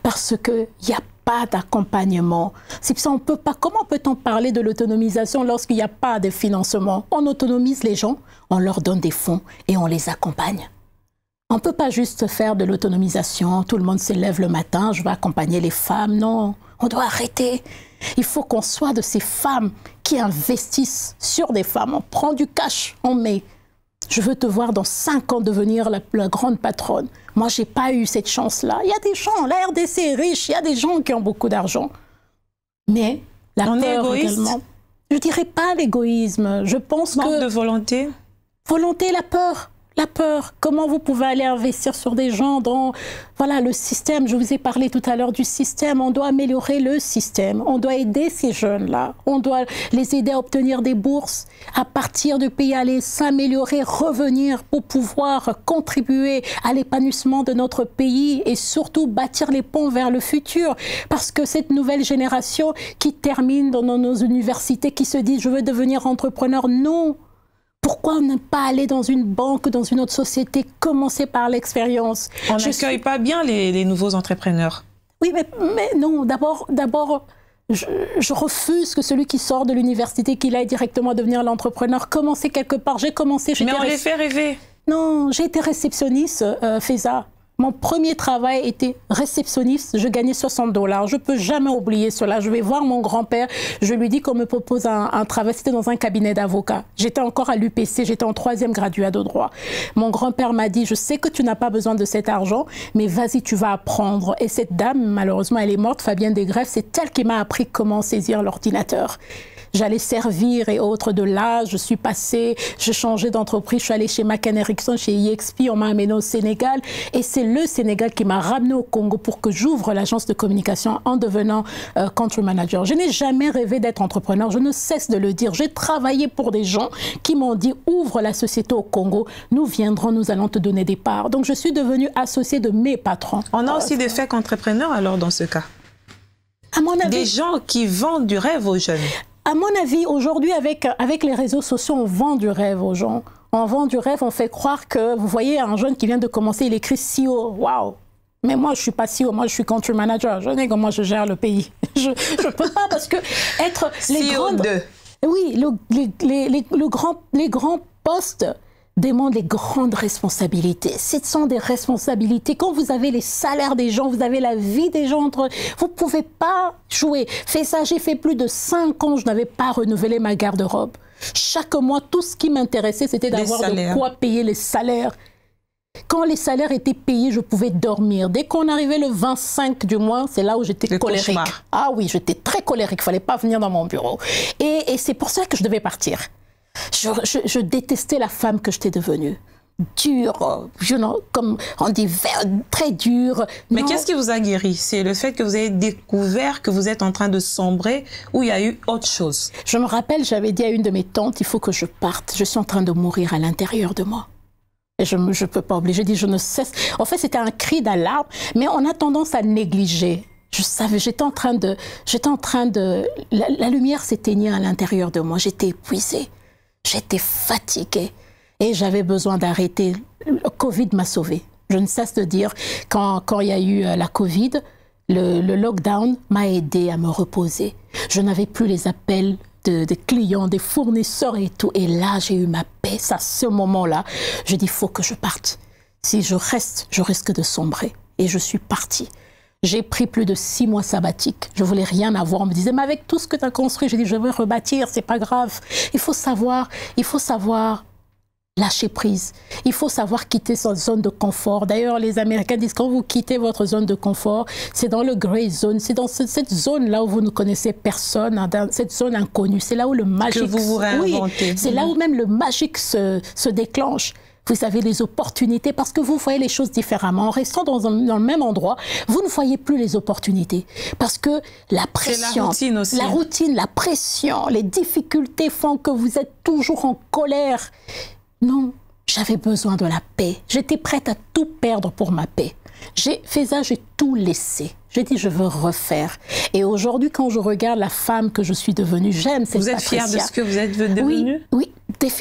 Parce qu'il n'y a pas d'accompagnement. C'est ça, on peut pas. Comment peut-on parler de l'autonomisation lorsqu'il n'y a pas de financement? On autonomise les gens, on leur donne des fonds et on les accompagne. On ne peut pas juste faire de l'autonomisation, tout le monde se lève le matin, je vais accompagner les femmes. Non, on doit arrêter. Il faut qu'on soit de ces femmes qui investissent sur des femmes. On prend du cash, on met. Je veux te voir dans 5 ans devenir la grande patronne. Moi, je n'ai pas eu cette chance-là. Il y a des gens, la RDC est riche, il y a des gens qui ont beaucoup d'argent. Mais la peur également. Je ne dirais pas l'égoïsme. Je pense que... Manque de volonté. Volonté, la peur. La peur, comment vous pouvez aller investir sur des gens dans voilà, le système, je vous ai parlé tout à l'heure du système, on doit améliorer le système, on doit aider ces jeunes-là, on doit les aider à obtenir des bourses, à partir du pays, aller s'améliorer, revenir pour pouvoir contribuer à l'épanouissement de notre pays et surtout bâtir les ponts vers le futur. Parce que cette nouvelle génération qui termine dans nos universités, qui se dit « je veux devenir entrepreneur », non. Pourquoi ne pas aller dans une banque, dans une autre société, commencer par l'expérience? On n'accueille pas bien les nouveaux entrepreneurs. Oui, mais non, d'abord, je refuse que celui qui sort de l'université, qu'il aille directement devenir l'entrepreneur, commencer quelque part. J'ai commencé... Mais on les fait rêver. Non, j'ai été réceptionniste, FESA. Mon premier travail était réceptionniste, je gagnais $60. Je ne peux jamais oublier cela. Je vais voir mon grand-père, je lui dis qu'on me propose un travail, c'était dans un cabinet d'avocat. J'étais encore à l'UPC, j'étais en 3e graduat de droit. Mon grand-père m'a dit, je sais que tu n'as pas besoin de cet argent, mais vas-y, tu vas apprendre. Et cette dame, malheureusement, elle est morte, Fabienne Desgreffes, c'est elle qui m'a appris comment saisir l'ordinateur. J'allais servir et autres de là, je suis passée, j'ai changé d'entreprise, je suis allée chez McCann Erickson, chez EXP, on m'a amené au Sénégal. Et c'est le Sénégal qui m'a ramené au Congo pour que j'ouvre l'agence de communication en devenant country manager. Je n'ai jamais rêvé d'être entrepreneur, je ne cesse de le dire. J'ai travaillé pour des gens qui m'ont dit ouvre la société au Congo, nous viendrons, nous allons te donner des parts. Donc je suis devenue associée de mes patrons. On a aussi des fake entrepreneurs alors dans ce cas. À mon avis, des gens qui vendent du rêve aux jeunes. À mon avis, aujourd'hui, avec les réseaux sociaux, on vend du rêve aux gens. On vend du rêve, on fait croire que, vous voyez, un jeune qui vient de commencer, il écrit CEO. Waouh! Mais moi, je ne suis pas CEO, moi, je suis country manager. Je sais comment je gère le pays. Je ne peux pas parce que être les CEO grandes... Oui, les grands postes demandent les grandes responsabilités. Ce sont des responsabilités. Quand vous avez les salaires des gens, vous avez la vie des gens entre... Vous ne pouvez pas jouer. Fait ça, j'ai fait plus de 5 ans, je n'avais pas renouvelé ma garde-robe. Chaque mois, tout ce qui m'intéressait, c'était d'avoir de quoi payer les salaires. Quand les salaires étaient payés, je pouvais dormir. Dès qu'on arrivait le 25 du mois, c'est là où j'étais colérique. Cauchemar. Ah oui, j'étais très colérique. Il ne fallait pas venir dans mon bureau. Et c'est pour ça que je devais partir. Je détestais la femme que j'étais devenue. Dure, comme on dit, très dure. Mais qu'est-ce qui vous a guéri? C'est le fait que vous avez découvert que vous êtes en train de sombrer ou il y a eu autre chose? Je me rappelle, j'avais dit à une de mes tantes, il faut que je parte. Je suis en train de mourir à l'intérieur de moi. Et je ne peux pas oublier. J'ai dit, je ne cesse. En fait, c'était un cri d'alarme, mais on a tendance à négliger. Je savais, j'étais en train de... La lumière s'éteignait à l'intérieur de moi. J'étais épuisée. J'étais fatiguée. Et j'avais besoin d'arrêter. Le Covid m'a sauvée. Je ne cesse de dire, quand il y a eu la Covid, le lockdown m'a aidée à me reposer. Je n'avais plus les appels des clients, des fournisseurs et tout. Et là, j'ai eu ma paix. À ce moment-là, je dis, il faut que je parte. Si je reste, je risque de sombrer. Et je suis partie. J'ai pris plus de 6 mois sabbatiques. Je voulais rien avoir. On me disait, mais avec tout ce que tu as construit, j'ai dit, je vais rebâtir, c'est pas grave. Il faut savoir lâcher prise. Il faut savoir quitter sa zone de confort. D'ailleurs, les Américains disent, quand vous quittez votre zone de confort, c'est dans le gray zone, c'est dans cette zone-là où vous ne connaissez personne, dans cette zone inconnue. C'est là où le magique... Que vous vous réinventez. Oui, c'est là où même le magique se déclenche. Vous avez les opportunités parce que vous voyez les choses différemment. En restant dans le même endroit, vous ne voyez plus les opportunités. Parce que la pression, la routine aussi. La routine, la pression, les difficultés font que vous êtes toujours en colère. Non, j'avais besoin de la paix. J'étais prête à tout perdre pour ma paix. J'ai fait ça, j'ai tout laissé. J'ai dit, je veux refaire. Et aujourd'hui, quand je regarde la femme que je suis devenue, j'aime cette Patricia. Vous êtes fière de ce que vous êtes devenue? Oui,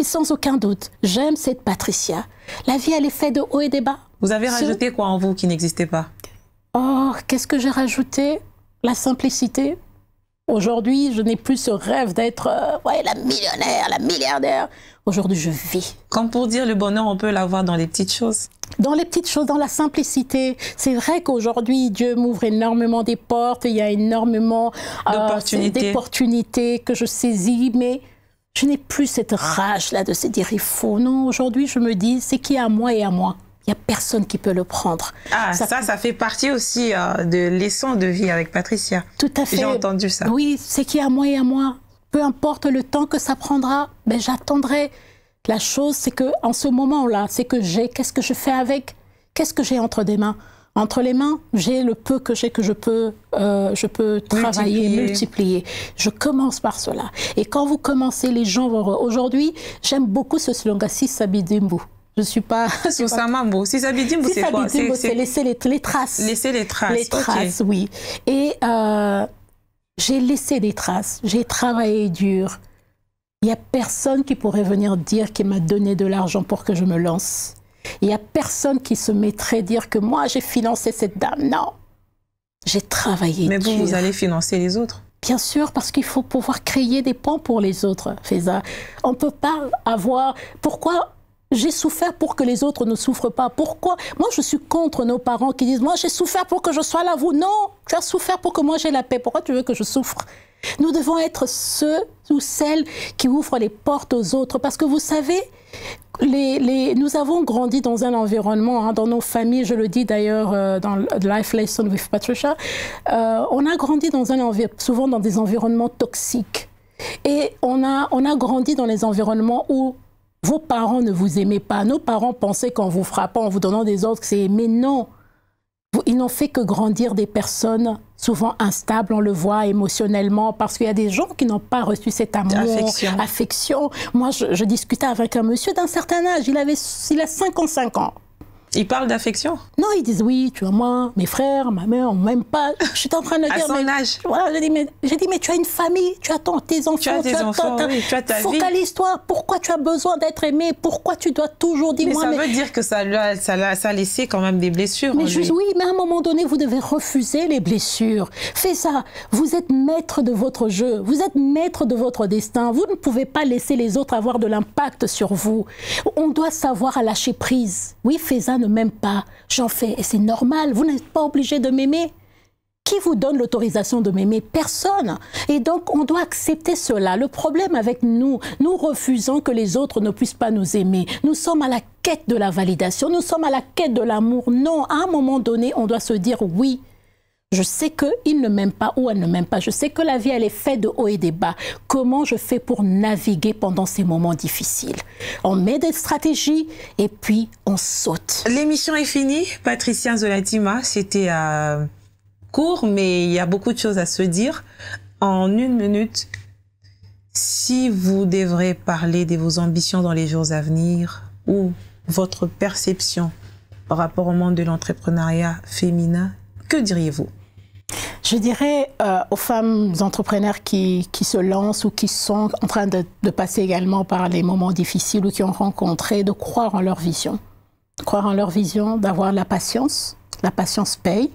sans aucun doute. J'aime cette Patricia. La vie, elle est faite de hauts et des bas. Vous avez rajouté quoi en vous qui n'existait pas? Oh, qu'est-ce que j'ai rajouté? La simplicité. Aujourd'hui, je n'ai plus ce rêve d'être la millionnaire, la milliardaire. Aujourd'hui, je vis. Comme pour dire le bonheur, on peut l'avoir dans les petites choses. Dans les petites choses, dans la simplicité. C'est vrai qu'aujourd'hui, Dieu m'ouvre énormément des portes. Il y a énormément d'opportunités que je saisis, mais je n'ai plus cette rage-là de se dire il faut. Non, aujourd'hui, je me dis, c'est qui à moi et à moi. Il n'y a personne qui peut le prendre. Ah, ça fait partie aussi de leçons de vie avec Patricia. Tout à fait. J'ai entendu ça. Oui, c'est qui à moi et à moi. Peu importe le temps que ça prendra, ben j'attendrai. La chose, c'est qu'en ce moment-là, c'est que j'ai, qu'est-ce que je fais avec? Qu'est-ce que j'ai entre des mains? Entre les mains, j'ai le peu que j'ai que je peux travailler, multiplier. Je commence par cela. Et quand vous commencez, les gens vont... Aujourd'hui, j'aime beaucoup ce slogan, si Sabidimbu. Je ne suis pas... Sousamambo. Si Sabidimbu, c'est quoi? C'est laisser les traces. Laisser les traces. Les traces, oui. Et j'ai laissé des traces. J'ai travaillé dur. Il n'y a personne qui pourrait venir dire qu'il m'a donné de l'argent pour que je me lance. Il n'y a personne qui se mettrait dire que moi, j'ai financé cette dame. Non. J'ai travaillé dur. Mais vous allez financer les autres? Bien sûr, parce qu'il faut pouvoir créer des ponts pour les autres, Faiza. On ne peut pas avoir... Pourquoi j'ai souffert pour que les autres ne souffrent pas? Pourquoi? Moi, je suis contre nos parents qui disent « Moi, j'ai souffert pour que je sois là, vous. » Non, tu as souffert pour que moi, j'ai la paix. Pourquoi tu veux que je souffre? Nous devons être ceux ou celles qui ouvrent les portes aux autres. Parce que vous savez, nous avons grandi dans un environnement, dans nos familles, je le dis d'ailleurs dans Life Lesson with Patricia, on a grandi souvent dans des environnements toxiques. Et on a grandi dans les environnements où vos parents ne vous aimaient pas. Nos parents pensaient qu'en vous frappant, en vous donnant des ordres, c'est aimer. Non, Ils n'ont fait que grandir des personnes souvent instables, on le voit émotionnellement, parce qu'il y a des gens qui n'ont pas reçu cet amour, affection. Moi, je discutais avec un monsieur d'un certain âge, il a 55 ans. Ils parlent d'affection? Non, ils disent oui, tu vois, moi, mes frères, ma mère, on m'aime pas. Je suis en train de dire... À son âge? Voilà, j'ai dit, mais tu as une famille, tu as tes enfants, tu as ta vie. Focalise-toi, pourquoi tu as besoin d'être aimé? Pourquoi tu dois toujours dire... Mais ça veut dire que ça a laissé quand même des blessures mais en lui. Oui, mais à un moment donné, vous devez refuser les blessures. Faites ça. Vous êtes maître de votre jeu. Vous êtes maître de votre destin. Vous ne pouvez pas laisser les autres avoir de l'impact sur vous. On doit savoir à lâcher prise. Oui, Feza ne m'aime pas, j'en fais, et c'est normal, vous n'êtes pas obligé de m'aimer. Qui vous donne l'autorisation de m'aimer? Personne. Et donc, on doit accepter cela. Le problème avec nous refusons que les autres ne puissent pas nous aimer. Nous sommes à la quête de la validation, nous sommes à la quête de l'amour. Non, à un moment donné, on doit se dire oui. Je sais qu'il ne m'aime pas ou elle ne m'aime pas. Je sais que la vie, elle est faite de hauts et des bas. Comment je fais pour naviguer pendant ces moments difficiles? On met des stratégies et puis on saute. L'émission est finie. Patricia Nzolatima, c'était court, mais il y a beaucoup de choses à se dire. En 1 minute, si vous devrez parler de vos ambitions dans les jours à venir ou votre perception par rapport au monde de l'entrepreneuriat féminin, que diriez-vous? Je dirais aux femmes entrepreneurs qui se lancent ou qui sont en train de passer également par les moments difficiles ou qui ont rencontré, de croire en leur vision. Croire en leur vision, d'avoir la patience paye,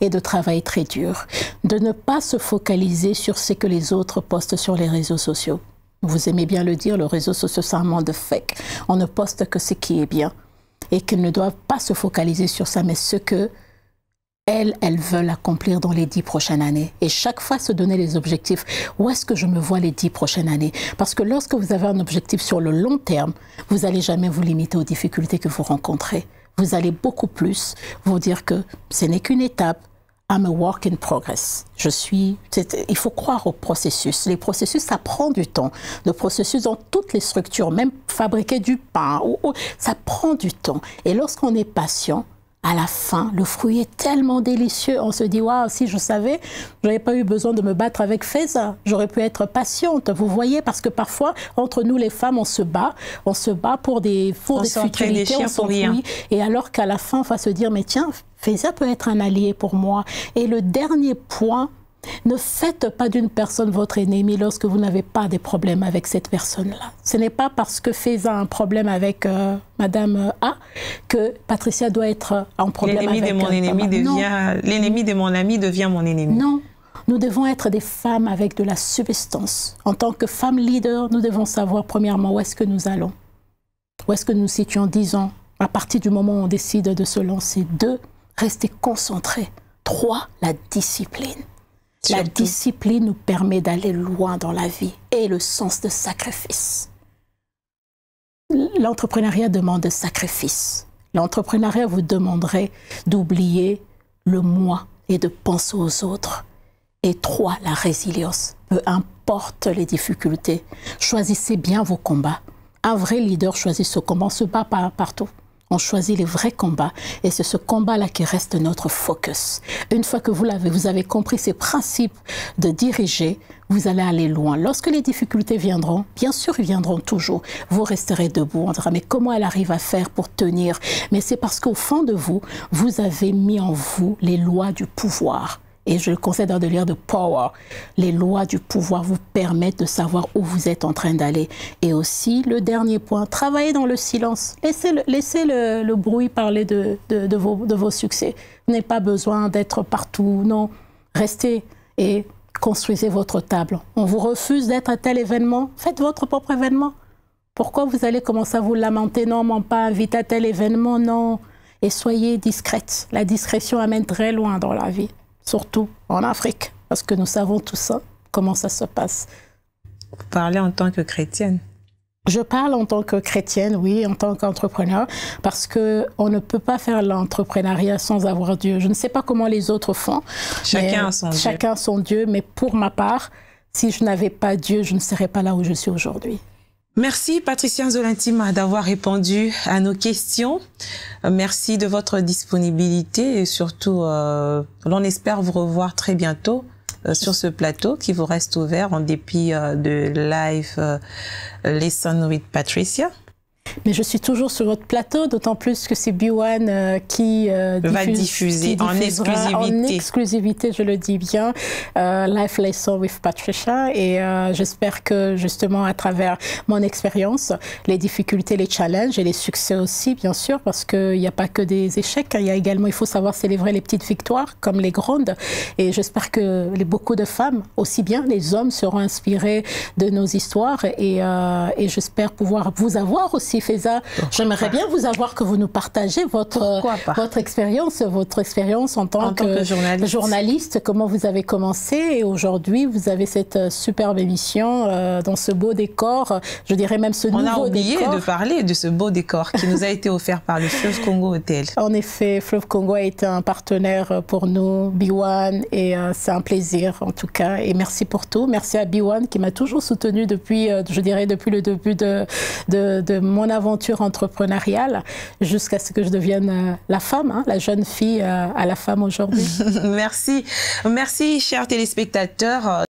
et de travailler très dur. De ne pas se focaliser sur ce que les autres postent sur les réseaux sociaux. Vous aimez bien le dire, le réseau social, c'est un monde de fake. On ne poste que ce qui est bien. Et qu'ils ne doivent pas se focaliser sur ça, mais ce que elles veulent accomplir dans les 10 prochaines années. Et chaque fois, se donner les objectifs. Où est-ce que je me vois les 10 prochaines années? Parce que lorsque vous avez un objectif sur le long terme, vous n'allez jamais vous limiter aux difficultés que vous rencontrez. Vous allez beaucoup plus vous dire que ce n'est qu'une étape. I'm a work in progress. Il faut croire au processus. Les processus, ça prend du temps. Le processus dans toutes les structures, même fabriquer du pain, ça prend du temps. Et lorsqu'on est patient, à la fin, le fruit est tellement délicieux. On se dit, waouh, si je savais, je n'aurais pas eu besoin de me battre avec Feza. J'aurais pu être patiente. Vous voyez, parce que parfois, entre nous, les femmes, on se bat pour des futilités, on s'enfuit. Et alors qu'à la fin, on va se dire, mais tiens, Feza peut être un allié pour moi. Et le dernier point, ne faites pas d'une personne votre ennemi lorsque vous n'avez pas des problèmes avec cette personne-là. Ce n'est pas parce que Feza a un problème avec Madame A que Patricia doit être en problème avec... L'ennemi de mon ami devient mon ennemi. Non, nous devons être des femmes avec de la substance. En tant que femmes leaders, nous devons savoir premièrement où est-ce que nous allons. Où est-ce que nous nous situons, 10 ans, à partir du moment où on décide de se lancer. 2, rester concentré. 3, la discipline. La discipline nous permet d'aller loin dans la vie et le sens de sacrifice. L'entrepreneuriat demande de sacrifice. L'entrepreneuriat vous demanderait d'oublier le moi et de penser aux autres. Et 3, la résilience. Peu importe les difficultés, choisissez bien vos combats. Un vrai leader choisit ce combat, on ne se bat pas partout. On choisit les vrais combats et c'est ce combat-là qui reste notre focus. Une fois que vous avez compris ces principes de diriger, vous allez aller loin. Lorsque les difficultés viendront, bien sûr, ils viendront toujours. Vous resterez debout. On dira, mais comment elle arrive à faire pour tenir? Mais c'est parce qu'au fond de vous, vous avez mis en vous les lois du pouvoir. Et je le conseille de lire The Power. Les lois du pouvoir vous permettent de savoir où vous êtes en train d'aller. Et aussi, le dernier point, travaillez dans le silence. Laissez le bruit parler de vos succès. Vous n'avez pas besoin d'être partout. Non, restez et construisez votre table. On vous refuse d'être à tel événement. Faites votre propre événement. Pourquoi vous allez commencer à vous lamenter? Non, m'ont pas invité à tel événement. Non. Et soyez discrète. La discrétion amène très loin dans la vie. Surtout en Afrique, parce que nous savons tout ça, comment ça se passe. Vous parlez en tant que chrétienne? Je parle en tant que chrétienne, oui, en tant qu'entrepreneur, parce qu'on ne peut pas faire l'entrepreneuriat sans avoir Dieu. Je ne sais pas comment les autres font. Chacun a son Dieu. Chacun a son Dieu, mais pour ma part, si je n'avais pas Dieu, je ne serais pas là où je suis aujourd'hui. Merci Patricia Nzolantima d'avoir répondu à nos questions. Merci de votre disponibilité et surtout, l'on espère vous revoir très bientôt sur ce plateau qui vous reste ouvert en dépit de Live Lesson with Patricia. Mais je suis toujours sur votre plateau, d'autant plus que c'est B1 qui va diffuser en exclusivité, je le dis bien, Life Lesson with Patricia. Et j'espère que justement à travers mon expérience, les difficultés, les challenges et les succès aussi, bien sûr, parce qu'il n'y a pas que des échecs, il y a également, il faut savoir célébrer les petites victoires comme les grandes. Et j'espère que beaucoup de femmes, aussi bien les hommes, seront inspirés de nos histoires. Et j'espère pouvoir vous avoir aussi, Feza. J'aimerais bien vous avoir, que vous nous partagez votre expérience en tant que journaliste, comment vous avez commencé et aujourd'hui vous avez cette superbe émission dans ce beau décor, je dirais même ce nouveau décor. On a oublié de parler de ce beau décor qui nous a été offert par le Fleuve Congo Hotel. En effet, Fleuve Congo a été un partenaire pour nous, B1, et c'est un plaisir en tout cas. Et merci pour tout. Merci à B1 qui m'a toujours soutenu depuis, je dirais, depuis le début de mon aventure entrepreneuriale jusqu'à ce que je devienne la femme, la jeune fille à la femme aujourd'hui. Merci. Merci, chers téléspectateurs.